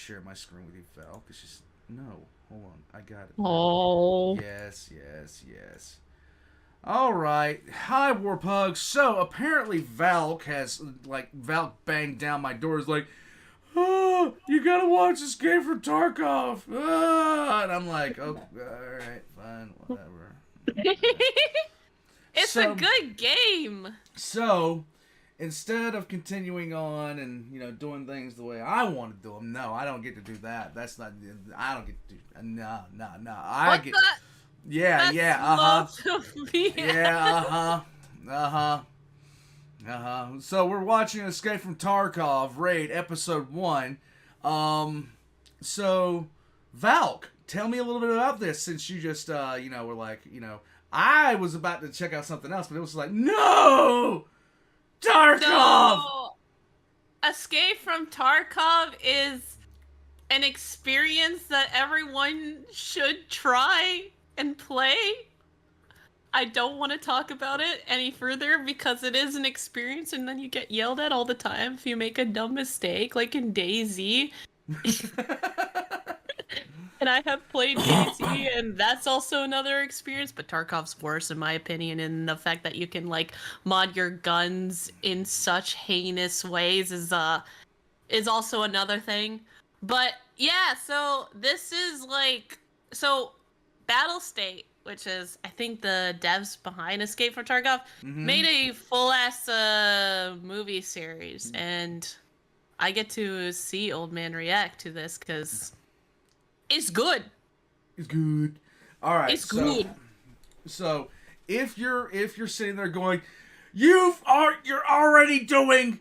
share my screen with you, Val. It's just no. Hold on, I got it. Oh. Yes, yes, yes. All right. Hi, Warpug. So apparently Valk has Valk banged down my door. Is like, oh, you gotta watch this game from Tarkov. And I'm like, oh, all right, fine, whatever. It's a So, good game. so instead of continuing on and doing things the way I want to do them, no, I don't get to do that. That's not. I don't get to do. No, no, no. I What get. the? Yeah, That's yeah. low to be Yeah. So we're watching Escape from Tarkov Raid Episode 1. So Valk, tell me a little bit about this since you just were like, I was about to check out something else, but it was like, no! Tarkov! So, Escape from Tarkov is an experience that everyone should try and play. I don't want to talk about it any further because it is an experience and then you get yelled at all the time if you make a dumb mistake, like in DayZ. And I have played DayZ, and that's also another experience, but Tarkov's worse in my opinion, in the fact that you can like mod your guns in such heinous ways is also another thing. But yeah, so this is like so Battle State, which is I think the devs behind Escape from Tarkov, Mm-hmm. made a full ass movie series, and I get to see Old Man react to this because it's good. It's good. All right, It's so good. so if you're sitting there going, you're already doing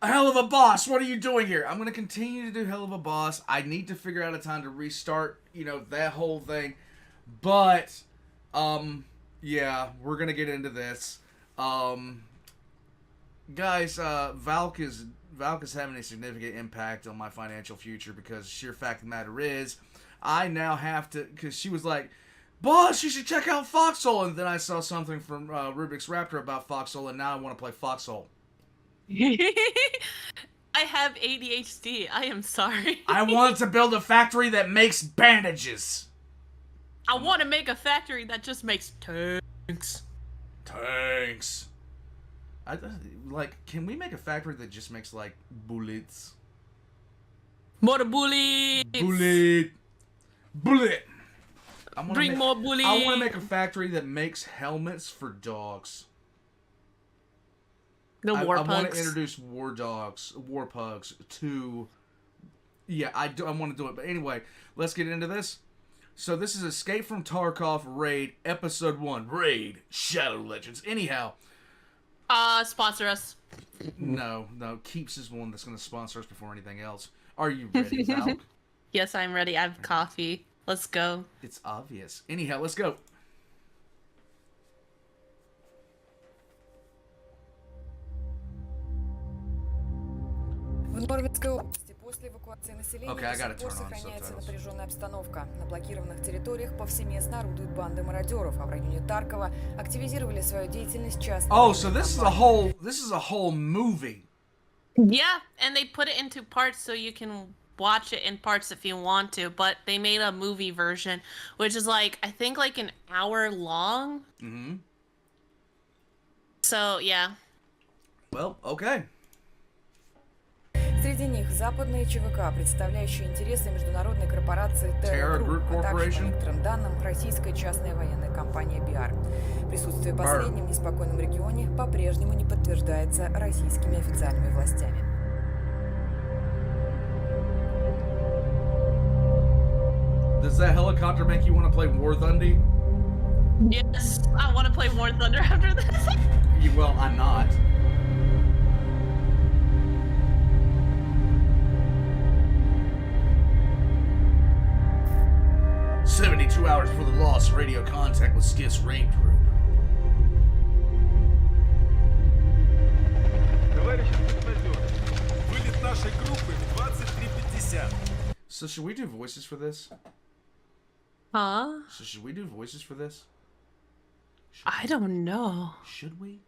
a hell of a boss. What are you doing here? I'm gonna continue to do hell of a boss. I need to figure out a time to restart, that whole thing. But, yeah, we're gonna get into this. Guys, Valk is having a significant impact on my financial future because sheer fact of the matter is, I now have to, because she was like, boss, you should check out Foxhole, and then I saw something from Rubik's Raptor about Foxhole, and now I want to play Foxhole. I have ADHD. I am sorry. I want to build a factory that makes bandages. I want to make a factory that just makes tanks. Tanks. Can we make a factory that just makes bullets? More bullets. Bullet. Bring more bullets. I want to make a factory that makes helmets for dogs. The I war want to pugs. introduce war pugs to. Yeah, I want to do it. But anyway, let's get into this. So this is Escape from Tarkov Raid Episode 1. Raid Shadow Legends. Anyhow. Sponsor us. No. Keeps is one that's going to sponsor us before anything else. Are you ready, Valk? Yes, I'm ready. I have coffee. Let's go. It's obvious. Anyhow, let's go. В Норвежской области после эвакуации населения Okay, I до gotta сих пор turn on сохраняется subtitles. напряженная обстановка. На блокированных территориях повсеместно орудуют банды мародеров, а в районе Таркова активизировали свою деятельность частные Oh, so военные this компании. is a whole movie. Yeah, and they put it into parts so you can watch it in parts if you want to, but they made a movie version, which is like, I think like an hour long. Mm-hmm. So, yeah. Well, okay. Среди них западные ЧВК, представляющие интересы международной корпорации Terra Terra Group Group, а также, по Corporation. некоторым данным, российская частная военная компания BR. Присутствие последней в неспокойном регионе по-прежнему не подтверждается российскими официальными властями. Does that helicopter make you want to play War Thunder? Yes, I want to play War Thunder after this. Well, I'm not. "72 hours for the lost radio contact with Skiff's raid group." Товарищи спецназеры, вылет нашей группы в 23:50. So should we do voices for this? Huh? So should we do voices for this? I don't know. Should we?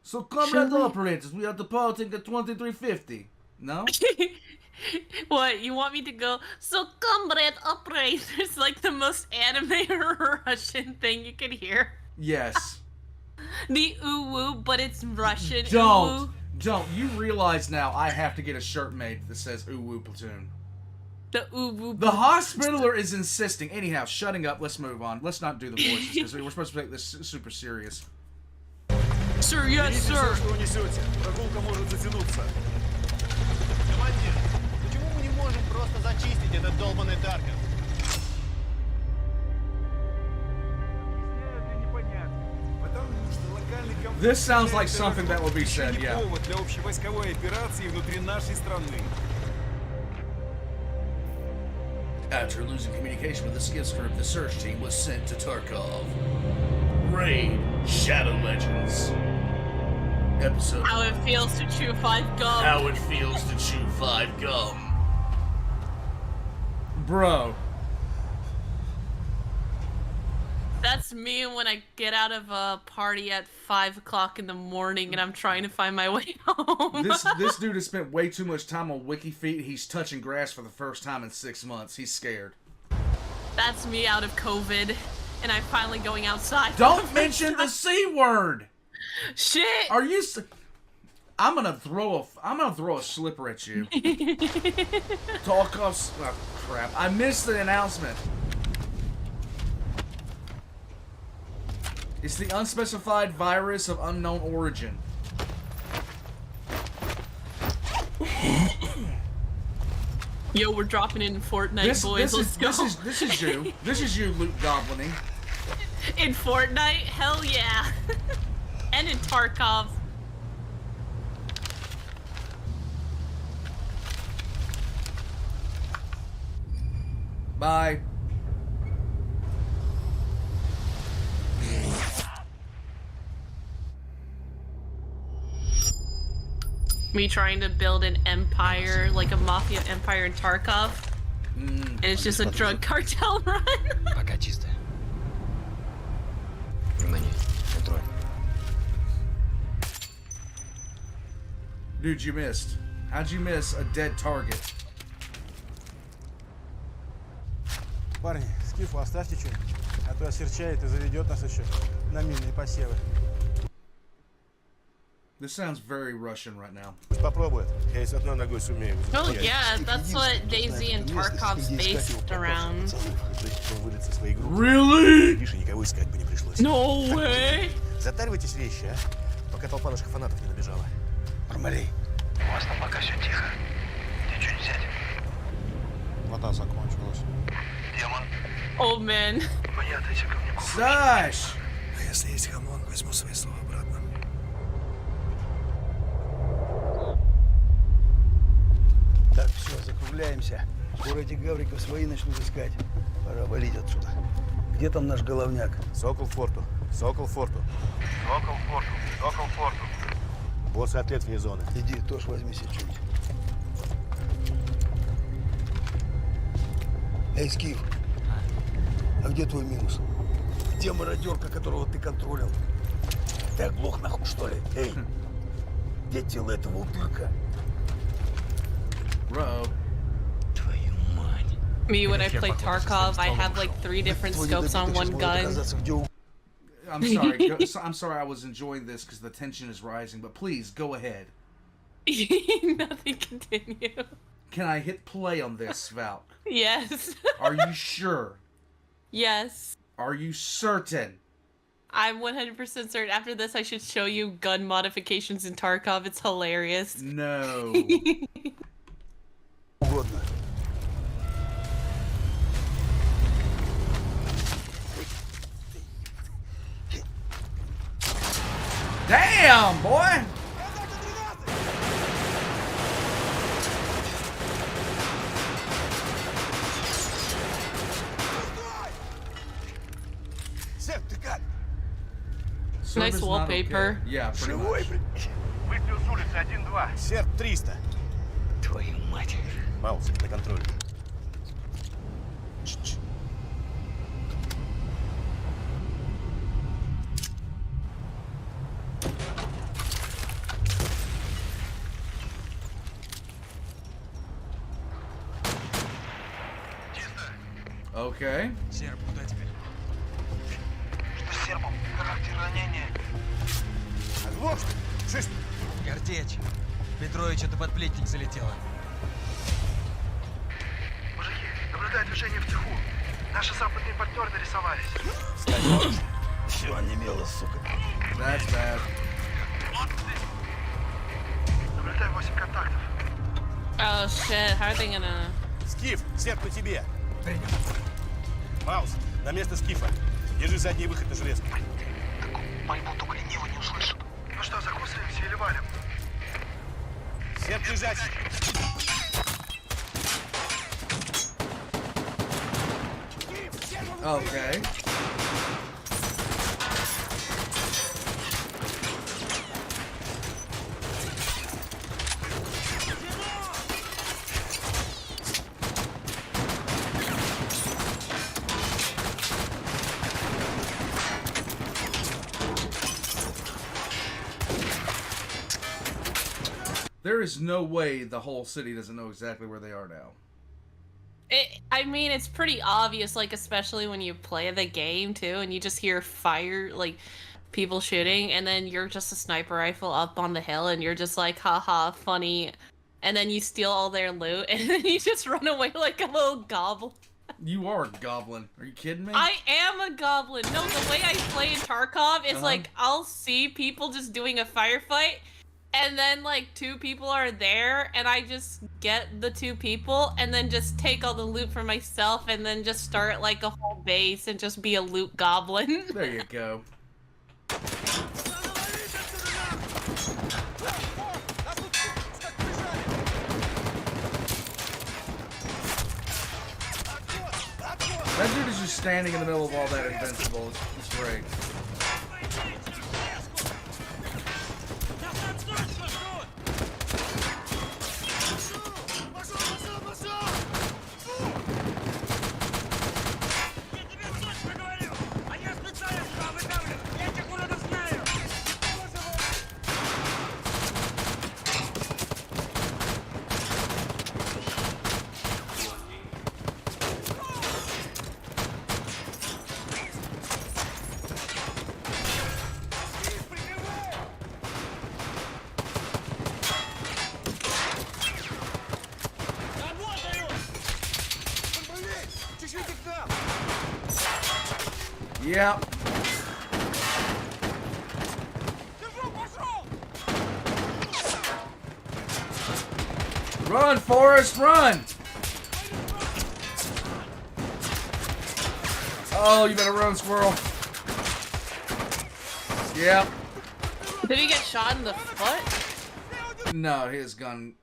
So, comrade Should we? operators, we are departing at 2350. No? What, you want me to go, so comrade operators, like the most anime Russian thing you could hear? Yes. The ooh-woo, but it's Russian Don't. ooh-woo. Don't. You realize now I have to get a shirt made that says Ooh Woo Platoon. The ooh-woo. The hospitaler is insisting. Anyhow, shutting up. Let's move on. Let's not do the voices because we're supposed to take this super serious. Sir, yes, Берите sir. все, что несете. Прогулка может затянуться. Командир, почему мы не можем просто зачистить этот долбанный Тарков? Объясняю для непонятных. Потому что локальный конфликт This sounds like для something that would be еще said, не yeah. повод для общевойсковой операции внутри нашей страны. After losing communication with the skiffs group, the search team was sent to Tarkov. Raid Shadow Legends. Episode How it feels to chew 5 gum. How it feels to chew 5 gum. Bro. That's me when I get out of a party at 5 o'clock in the morning and I'm trying to find my way home. This dude has spent way too much time on WikiFeet. He's touching grass for the first time in 6 months. He's scared. That's me out of COVID, and I'm finally going outside. Don't mention the C word. Shit. Are you? I'm gonna throw a slipper at you. Tarkov's. Oh, crap! I missed the announcement. It's the unspecified virus of unknown origin. Yo, we're dropping in Fortnite, boys. Let's go. This is you. This is you, loot goblining. In Fortnite? Hell yeah. And in Tarkov. Bye. Me trying to build an empire, like a mafia empire in Tarkov. And it's just a drug cartel run. Пока чисто. Внимание, контроль. Dude, you missed. How'd you miss a dead target? Парни, скифу оставьте что-нибудь, а то осерчает и заведет нас еще на минные посевы. This sounds very Russian right now. Попробует. Я с одной ногой сумею. Oh yeah, that's what DayZ and Tarkov's based around. Really? Видишь, никого искать бы не пришлось. No way! Затаривайтесь вещи, а? Пока толпа наших фанатов не набежала. Бармалей. У вас там пока все тихо. Ничего не взять. Вода закончилась. Демон, Old man. понятайте ко мне. Sash! А если есть хамон, возьму свои слова обратно. Так, все, закругляемся. Скоро этих гавриков свои начнут искать. Пора валить отсюда. Где там наш головняк? Сокол форту. Сокол форту. Сокол форту, сокол форту. Босс атлет вне зоны. Иди, тоже возьми себе что-нибудь. Эй, Скиф, а где твой минус? Где мародерка, которого ты контролил? Ты оглох нахуй, что ли? Эй, где тело этого утырка? Bro. Твою мать. Me, when I play Tarkov, I have like 3 different scopes on one gun. I'm sorry. I'm sorry I was enjoying this because the tension is rising, but please, go ahead. Nothing, continue. Can I hit play on this, Valk? Yes. Are you sure? Yes. Are you certain? I'm 100% certain. After this, I should show you gun modifications in Tarkov. It's hilarious. No. Угодно. Damn, boy! Сэм, ты как? Service not wallpaper. okay. Yeah, pretty Живой, much. блядь. Выстрел с улицы 1-2. Серп 300. Твою мать. Маус, на контроле. Okay. Серб, куда теперь? Что с сербом? Характер ранения. Оглох, что ли? Шесть. Картечь. Петрович, это под плетник залетело. Мужики, наблюдаю движение втиху. Наши западные партнеры нарисовались. Все онемело, сука. That's bad. Наблюдаю 8 контактов. Oh shit, how are they gonna... Скиф, серп на тебе. Маус, на место скифа. Держи задний выход на железку. Пальбу только лениво не услышат. Ну что, закусываемся или валим? Серп лежать. Okay. There is no way the whole city doesn't know exactly where they are now. I mean, it's pretty obvious, like, especially when you play the game, too, and you just hear fire, like, people shooting, and then you're just a sniper rifle up on the hill, and you're just like, haha, funny, and then you steal all their loot, and then you just run away like a little goblin. You are a goblin. Are you kidding me? I am a goblin. No, the way I play in Tarkov is, like, I'll see people just doing a firefight, and then, like, 2 people are there, and I just get the 2 people, and then just take all the loot for myself, and then just start, like, a whole base, and just be a loot goblin. There you go. That dude is just standing in the middle of all that invincible. It's great. Yep. Run, Forrest, run! Oh, you better run, squirrel. Yep. Did he get shot in the foot? No, his gun's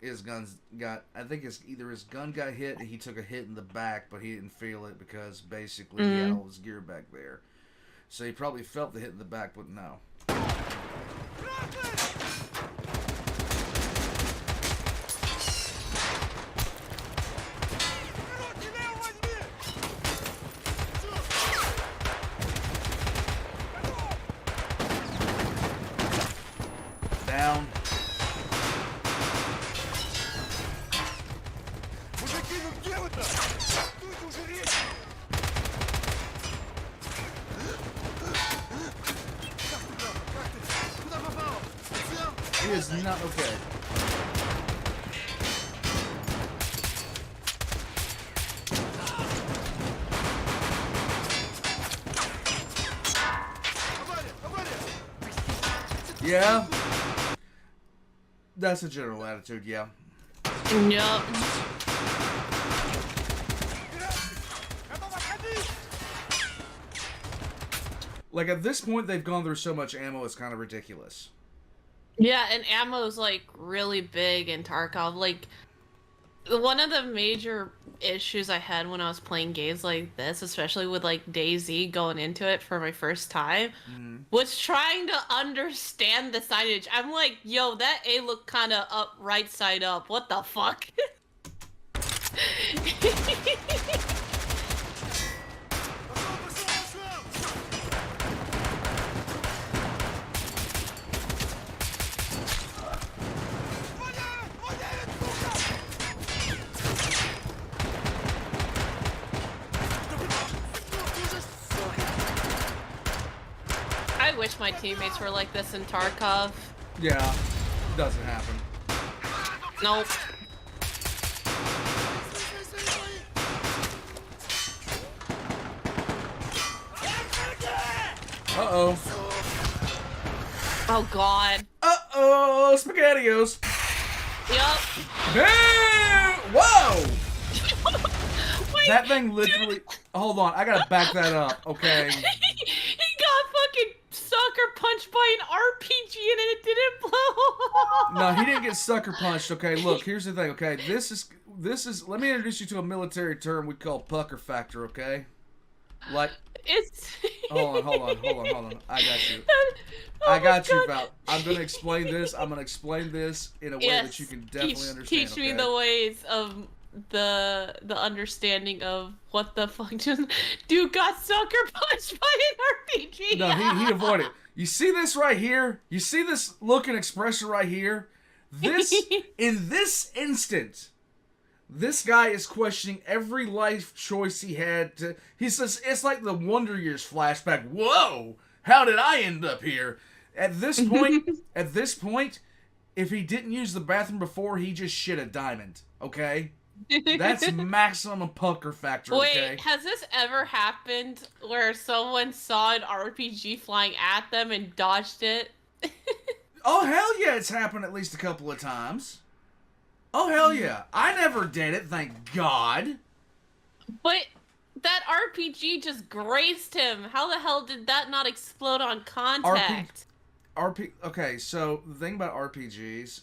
got, I think either his gun got hit, he took a hit in the back, but he didn't feel it because basically he had all his gear back there. So he probably felt the hit in the back, but no. Down. He is not okay. Yeah. That's a general attitude, yeah. No. Like, at this point, they've gone through so much ammo, it's kind of ridiculous. Yeah, and ammo's, like, really big in Tarkov. Like, one of the major issues I had when I was playing games like this, especially with, like, DayZ going into it for my first time, was trying to understand the signage. I'm like, yo, that A looked kind of up, right side up. What the fuck? wish my teammates were like this in Tarkov. Yeah, doesn't happen. Nope. Uh-oh. Oh god. Uh-oh, SpaghettiOs. Yup. Hey! Whoa! Wait, That thing literally... dude. Hold on, I gotta back that up, okay? He got fucking sucker punched by an RPG and it didn't blow up. No, he didn't get sucker punched, okay? Look, here's the thing, okay? This is... Let me introduce you to a military term we call pucker factor, okay? Like... It's... Hold on. I got you. Oh I got my you, God. Val. I'm gonna explain this. I'm gonna explain this in a way that you can definitely understand. Teach me okay? the ways of the understanding of what the fuck just dude got sucker punched by an RPG. No, he avoided it. You see this right here? You see this look and expression right here? This in this instant, this guy is questioning every life choice he had to. He says it's like the Wonder Years flashback. Whoa! How did I end up here? At this point, if he didn't use the bathroom before, he just shit a diamond. Okay? That's maximum pucker factor, okay? Wait, has this ever happened where someone saw an RPG flying at them and dodged it? Oh, hell yeah, it's happened at least a couple of times. Oh, hell yeah. I never did it, thank God. But that RPG just grazed him. How the hell did that not explode on contact? Okay, so the thing about RPGs,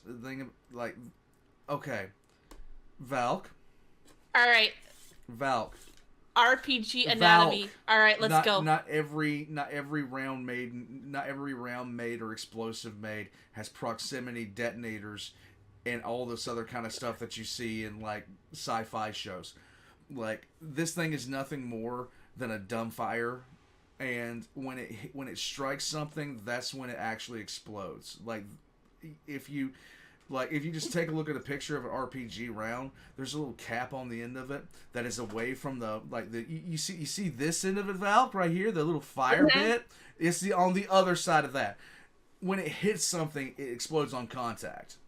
okay. Valk. Alright, Valk. RPG anatomy. Alright, let's go. Not every round made or explosive made has proximity detonators and all this other kind of stuff that you see in like sci-fi shows. Like, this thing is nothing more than a dumbfire, and when it strikes something, that's when it actually explodes. Like, if you just take a look at a picture of an RPG round, there's a little cap on the end of it that is away from you see this end of it, Valk, right here, the little fire bit. It's on the other side of that. When it hits something, it explodes on contact.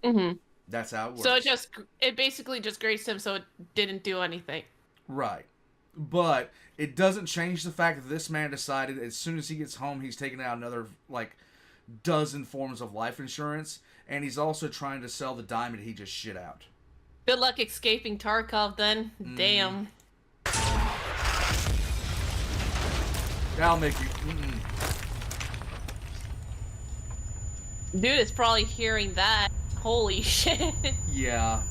Mm-hmm. That's how it works. So it basically just grazed him, so it didn't do anything. Right. But it doesn't change the fact that this man decided as soon as he gets home, he's taking out another, dozen forms of life insurance, and he's also trying to sell the diamond he just shit out. Good luck escaping Tarkov, then. Damn. That'll make you... Dude is probably hearing that. Holy shit. Yeah.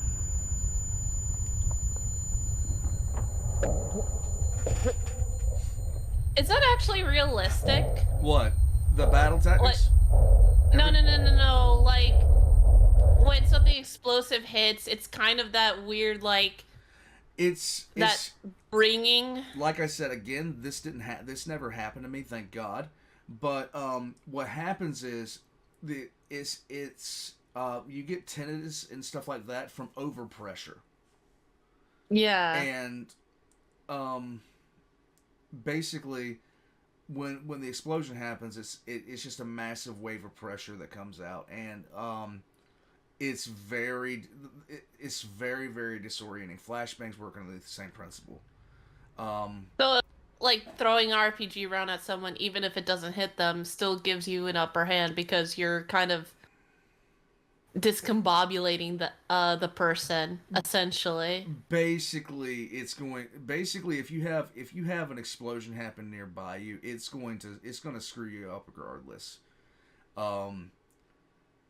Is that actually realistic? What? The battle tactics? No. Like, when something explosive hits, it's kind of that weird, It's bringing. Like I said again, this never happened to me, thank God. But what happens is you get tinnitus and stuff like that from overpressure. Yeah. And basically when the explosion happens, it's just a massive wave of pressure that comes out, and it's very very disorienting. Flashbangs work on the same principle. So, throwing an RPG round at someone, even if it doesn't hit them, still gives you an upper hand because you're kind of discombobulating the person, essentially. Basically, if you have an explosion happen nearby you, it's going to screw you up regardless.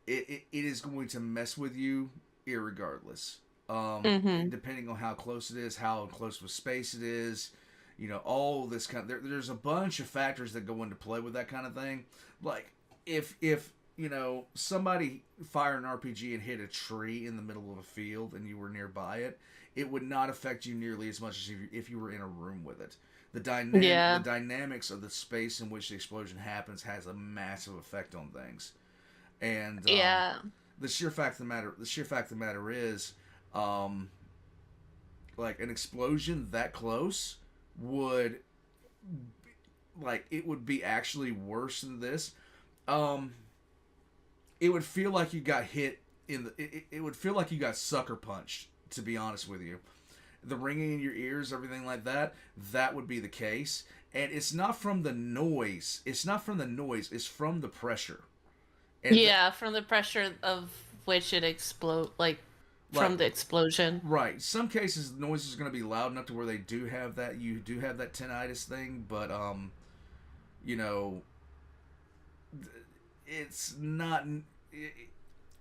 It is going to mess with you irregardless. Depending on how close it is, how close of a space it is, all this kind of, there's a bunch of factors that go into play with that kind of thing. Like if somebody fired an RPG and hit a tree in the middle of a field and you were nearby it, it would not affect you nearly as much as if you were in a room with it. The dynamics of the space in which the explosion happens has a massive effect on things. And the sheer fact of the matter is, an explosion that close would like it would be actually worse than this. It would feel like you got hit in the. It would feel like you got sucker punched. To be honest with you, the ringing in your ears, everything like that, that would be the case. And it's not from the noise. It's not from the noise. It's from the pressure. And yeah, from the pressure of which it explode, like from the explosion. Right. Some cases, the noise is going to be loud enough to where they do have that. You do have that tinnitus thing, but you know, it's not.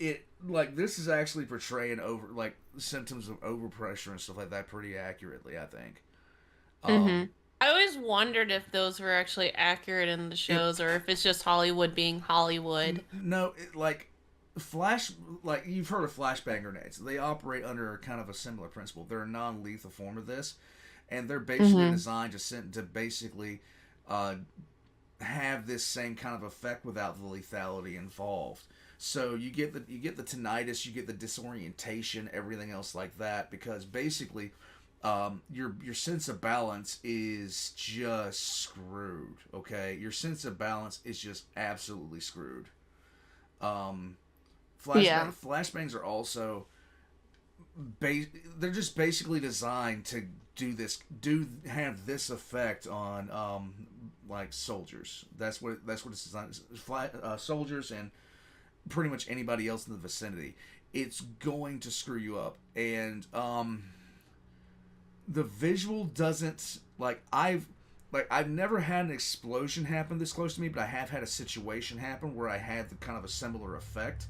It like this is actually portraying over like symptoms of overpressure and stuff like that pretty accurately, I think. I always wondered if those were actually accurate in the shows, or if it's just Hollywood being Hollywood. No, like you've heard of flashbang grenades. They operate under kind of a similar principle. They're a non-lethal form of this, and they're basically designed to basically have this same kind of effect without the lethality involved. So you get the tinnitus, you get the disorientation, everything else like that, because basically your sense of balance is just screwed. Okay, your sense of balance is just absolutely screwed. Flashbangs are also they're just basically designed to have this effect on like soldiers. That's what it's designed. Soldiers and pretty much anybody else in the vicinity. It's going to screw you up, and the visual doesn't I've never had an explosion happen this close to me, but I have had a situation happen where I had the kind of a similar effect,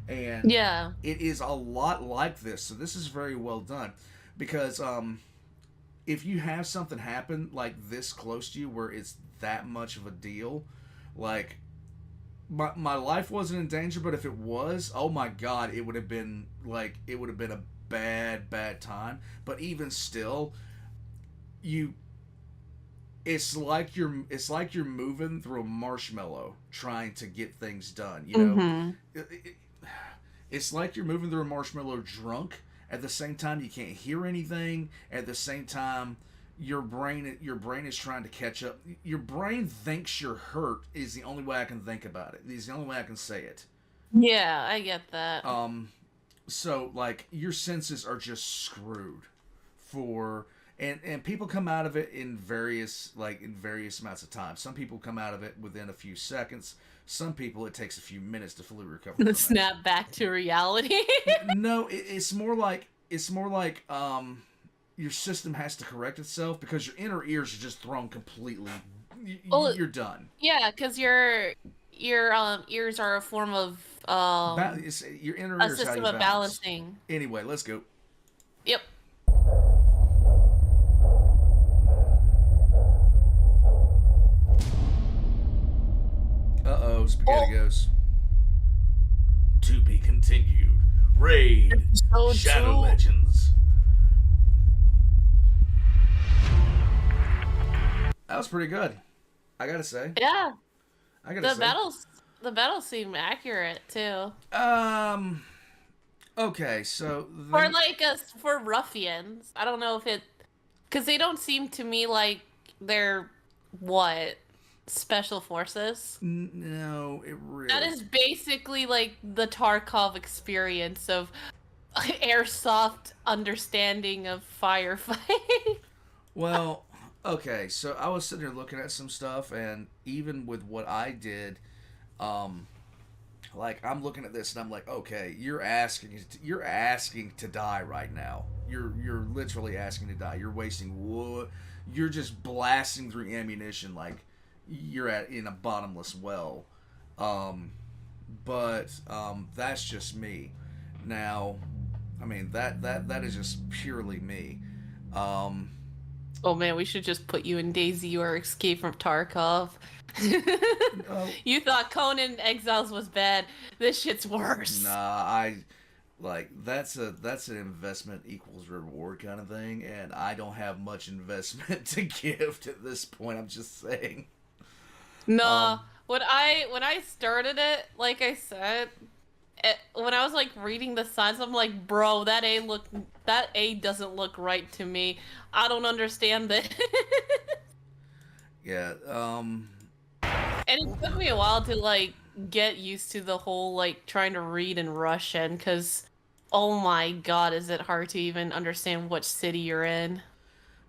and it is a lot like this. So this is very well done, because if you have something happen like this close to you where it's that much of a deal, like my life wasn't in danger, but if it was, oh my god, it would have been a bad time. But even still, it's like you're moving through a marshmallow trying to get things done, you know. It's like you're moving through a marshmallow drunk. At the same time, you can't hear anything. At the same time, your brain is trying to catch up. Your brain thinks you're hurt is the only way I can think about it. Is the only way I can say it. Yeah, I get that. So like your senses are just screwed and people come out of it in various amounts of time. Some people come out of it within a few seconds. Some people it takes a few minutes to fully recover. From Snap back to reality. No, it's more like your system has to correct itself because your inner ears are just thrown completely. You're done. Yeah, because your ears are a form of your inner ears, a system of balancing. Anyway, let's go. Yep. Uh-oh, spaghetti goes. To be continued. Raid Shadow Legends. That was pretty good, I gotta say. Yeah. The battles seem accurate too. Okay, so for ruffians, I don't know if it, because they don't seem to me like they're special forces. No, it really. That is basically like the Tarkov experience of airsoft understanding of firefight. Well, okay, so I was sitting here looking at some stuff, and even with what I did, like I'm looking at this and I'm like, okay, you're asking to die right now. You're literally asking to die. You're wasting wood. You're just blasting through ammunition like you're in a bottomless well. But that's just me. Now, I mean that is just purely me. Oh man, we should just put you in DayZ or Escape from Tarkov. You thought Conan Exiles was bad. This shit's worse. Nah, that's an investment equals reward kind of thing, and I don't have much investment to give at this point. I'm just saying. No, when I started it, like I said, when I was like reading the signs, I'm like, bro, that A doesn't look right to me. I don't understand this. Yeah. And it took me a while to like get used to the whole like trying to read in Russian because oh my god, is it hard to even understand what city you're in?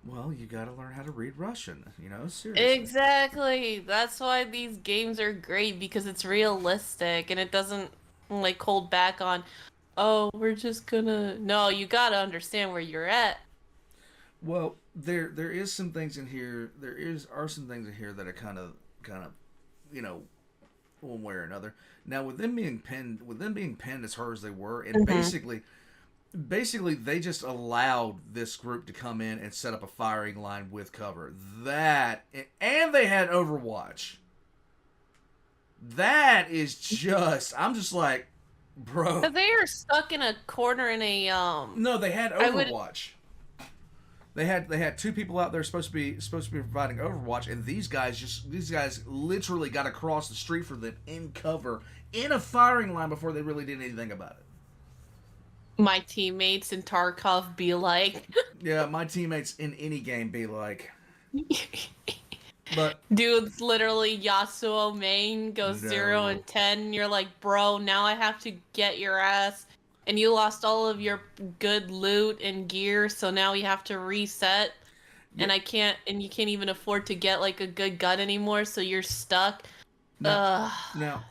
Well, you got to learn how to read Russian. Seriously. Exactly. That's why these games are great because it's realistic and it doesn't like hold back on, oh, we're just gonna. No, you gotta understand where you're at. Well, there is some things in here. Are some things in here that are kind of, you know, one way or another. Now, with them being pinned as hard as they were, and basically they just allowed this group to come in and set up a firing line with cover. And they had Overwatch. That is just, I'm just like, bro. But they are stuck in a corner in a No, they had I would Overwatch. They had two people out there supposed to be providing Overwatch, and these guys literally got across the street for them in cover in a firing line before they really did anything about it. my teammates in Tarkov be like, Yeah, my teammates in any game be like, but dude's literally Yasuo main goes No. 0 and 10. And you're like, bro, now I have to get your ass, and you lost all of your good loot and gear, so now you have to reset. And I can't, and you can't even afford to get like a good gun anymore, so you're stuck. now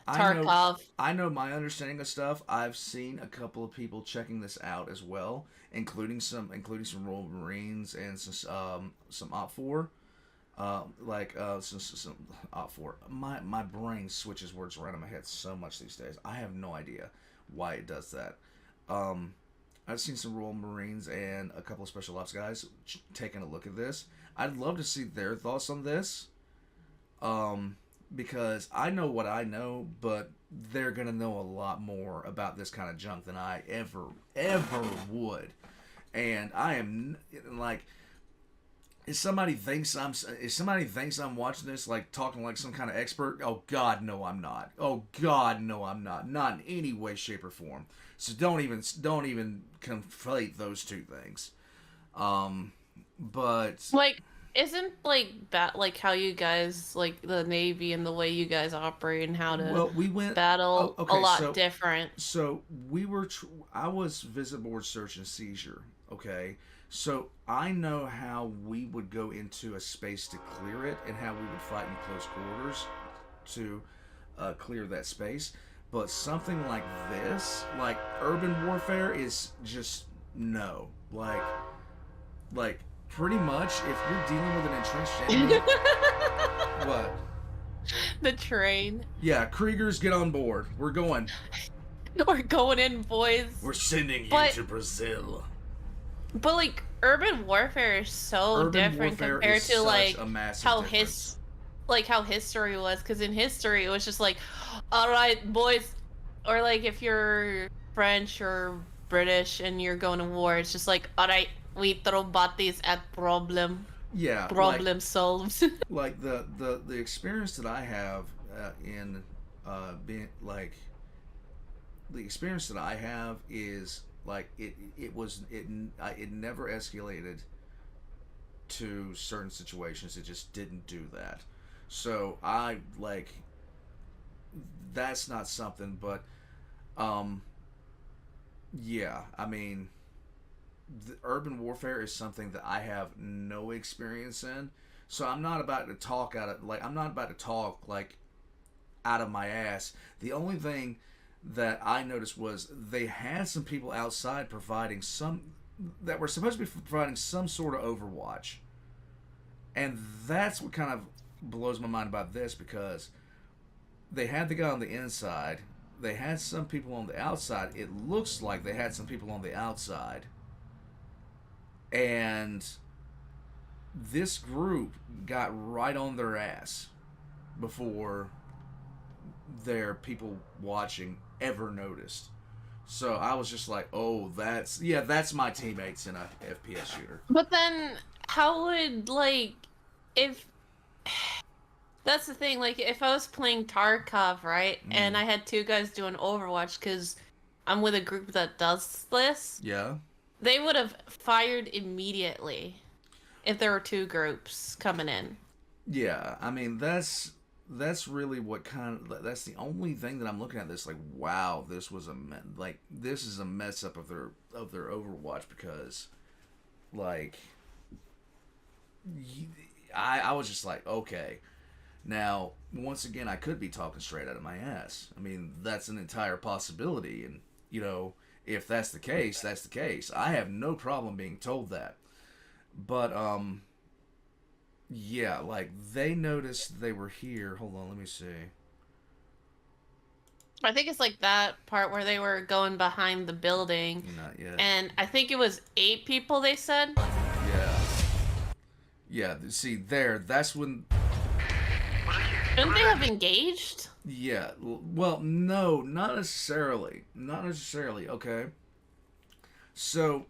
Tarkov. I know my understanding of stuff. I've seen a couple of people checking this out as well, including some Royal Marines and some Op 4. Some Op 4. My brain switches words around in my head so much these days. I have no idea why it does that. I've seen some Royal Marines and a couple of Special Ops guys taking a look at this. I'd love to see their thoughts on this. Because I know what I know, but they're going to know a lot more about this kind of junk than I ever would. And I am, like, if somebody thinks I'm watching this, like, talking like some kind of expert, oh, God, no, I'm not. Oh, God, no, I'm not. Not in any way, shape, or form. So don't even conflate those two things. But... Like, isn't like like how you guys like the Navy and the way you guys operate and how to battle a lot different? So I was visit board search and seizure. Okay, so I know how we would go into a space to clear it and how we would fight in close quarters to clear that space. But something like this, like urban warfare, is just no. Like pretty much, if you're dealing with an entrenched enemy, what? The train. Yeah, Kriegers, get on board. We're going. We're going in, boys. We're sending you to Brazil. But like urban warfare is so different compared to like how history was, because in history it was just like, all right, boys, or like if you're French or British and you're going to war, it's just like, all right, we throw bodies at problem. Yeah, problem solved. Like the experience that I have in being like the experience that I have is like it never escalated to certain situations. It just didn't do that. So I like that's not something, but yeah, I mean, the urban warfare is something that I have no experience in. So I'm not about to talk out of my ass. The only thing that I noticed was they had some people outside that were supposed to be providing some sort of Overwatch. And that's what kind of blows my mind about this, because they had the guy on the inside. They had some people on the outside. It looks like they had some people on the outside. And this group got right on their ass before their people watching ever noticed. So I was just like, oh, that's my teammates in a FPS shooter. But then how would, like, if that's the thing, like if I was playing Tarkov, right, and I had two guys doing Overwatch, because I'm with a group that does this, yeah, they would have fired immediately if there were two groups coming in. Yeah, I mean that's really what that's the only thing that I'm looking at this like wow, this was this is a mess up of their Overwatch because like I was just like, okay. Now, once again, I could be talking straight out of my ass. I mean, that's an entire possibility and you know, if that's the case, that's the case. I have no problem being told that. But yeah, like they noticed they were here. Hold on, let me see. I think it's like that part where they were going behind the building. Not yet. And I think it was 8 people they said. Yeah. Yeah, see there, that's when Shouldn't they have engaged? yeah, well, no, not necessarily. Not necessarily, okay. So,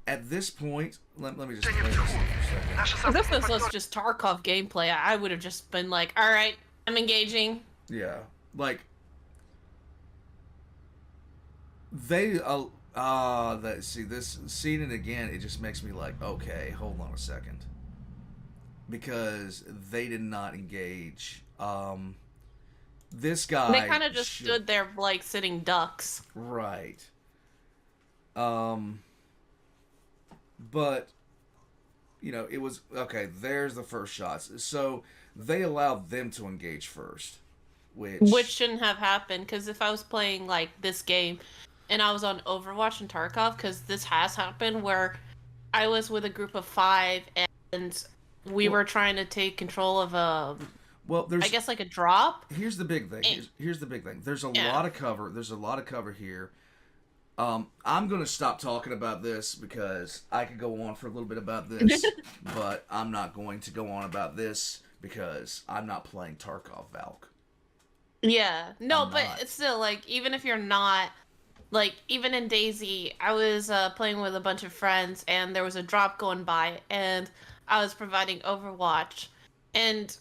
at this point, let me just play this for a second. Наши If this западные was партнеры... just Tarkov gameplay, I would have just been like, alright, I'm engaging. Yeah, like they see this seeing it again, it just makes me like, okay, hold on a second. Because they did not engage. This guy They kind of just stood there like sitting ducks. Right. But you know, it was okay, there's the first shots. So they allowed them to engage first. Which shouldn't have happened, because if I was playing like this game and I was on Overwatch and Tarkov, because this has happened where I was with a group of 5 and we were trying to take control of there's I guess like a drop. Here's the big thing. Here's the big thing. There's a lot of cover. There's a lot of cover here. I'm gonna stop talking about this because I could go on for a little bit about this, but I'm not going to go on about this because I'm not playing Tarkov Valk. Yeah. No, I'm but not. it's still like, even if you're not, like, even in DayZ, I was playing with a bunch of friends and there was a drop going by and I was providing Overwatch. And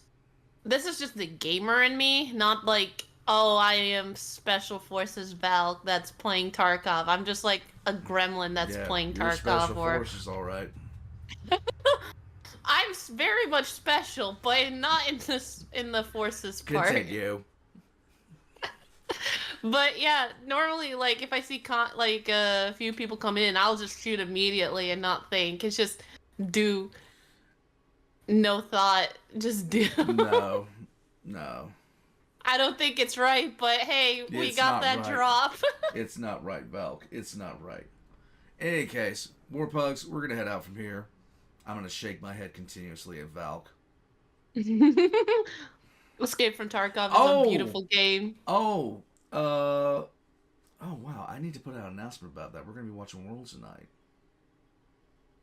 this is just the gamer in me, not like, oh, I am Special Forces Valk that's playing Tarkov. I'm just like a gremlin that's playing you're Tarkov. Special Forces, all right. I'm very much special, but not in the forces part. Continue. But yeah, normally, like, if I see a few people come in, I'll just shoot immediately and not think. It's just do. No thought, just do. No. I don't think it's right, but hey, we It's got not that right. drop. It's not right, Valk. It's not right. In any case, Warpugs, we're gonna head out from here. I'm gonna shake my head continuously at Valk. Escape from Tarkov is a beautiful game. Oh wow, I need to put out an announcement about that. We're gonna be watching Worlds tonight.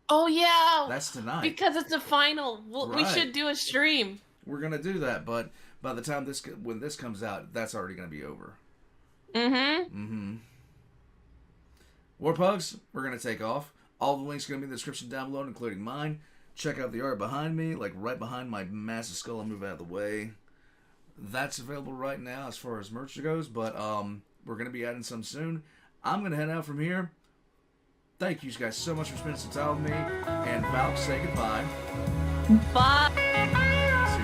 Oh yeah, That's tonight. because it's a final. We Right. should do a stream. We're gonna do that, but by the time when this comes out, that's already gonna be over. Warpugs, we're gonna take off. All the links are gonna be in the description down below, including mine. Check out the art behind me, like right behind my massive skull. I'll move out of the way. That's available right now as far as merch goes, but we're gonna be adding some soon. I'm gonna head out from here. Thank you guys so much for spending some time with me. And Valk, say goodbye. Bye.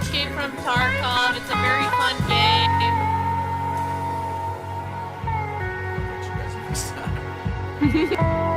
Escape from Tarkov. It's a very fun game. I'll catch you guys next time.